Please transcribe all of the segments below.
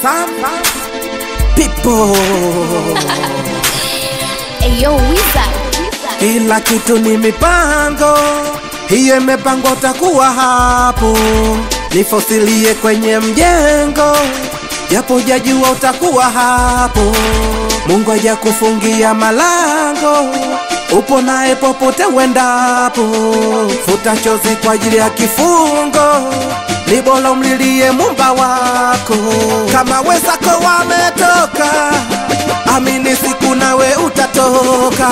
Some people Ayo Wizard. Kila kitu ni mipango, hiyo imepangwa utakuwa hapo. Nifosilie kwenye mjengo, japo hujajua utakuwa hapo. Mungu hajakufungia malango, upo naye popote uendapo. Futa chozi kwa ajili ya kifungo, ni bora umlilie Muumba wako. Kama wenzako wametoka, amini siku nawe utatoka.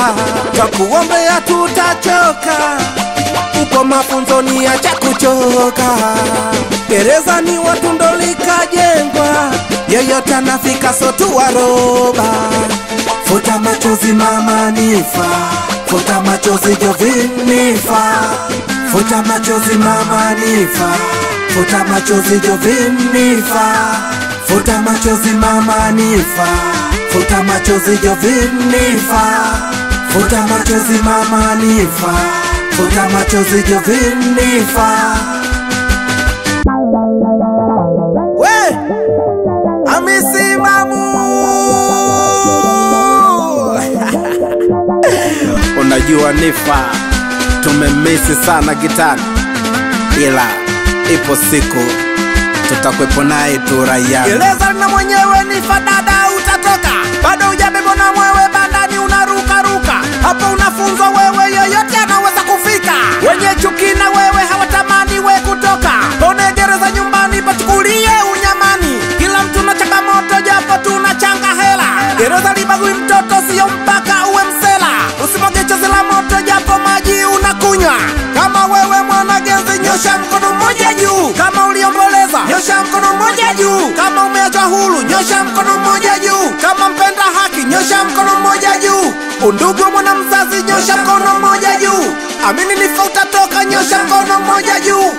Twakuombea tutachoka, uko mafunzoni acha kuchoka. Gereza ni watu ndo likajengwa, yeyote anafika sotu waroba. Futa machozi mama nifa, futa machozi Jovin nifa. Futa machozi mama nifa, futa machozi Jovin nifa. Futa machozi mama nifa, futa machozi Jovin nifa. Futa machozi mama nifa, futa machozi Jovin nifa. We amesimamu. Unajua nifa, tumemisi sana gitani, ila ipo siku tutakwepo naye tu raia. Gereza na mwenyewe nifa dada utatoka, bado hujabebwa na mwewe bandani unaruka ruka. Hapo unafunzwa wewe yoyote anaweza kufika. Wenye chuki na wewe hawatamani we kutoka. Pone gereza nyumbani pachukulie unyamani. Kila mtu na changamoto japo tunachanga hela. Gereza libagui mtoto sio mpaka uwe msela. Usimwage chozi la moto japo maji unakunywa. Kama wewe mwana genzi nyosha mkono mmoja juu. Kama uliomboleza nyosha mkono mmoja juu. Kama umeachwa huru nyosha mkono mmoja juu. Kama mpenda haki nyosha mkono mmoja juu. Undugu mwana mzazi nyosha mkono mmoja juu. Amini nifa utatoka nyosha mkono mmoja juu.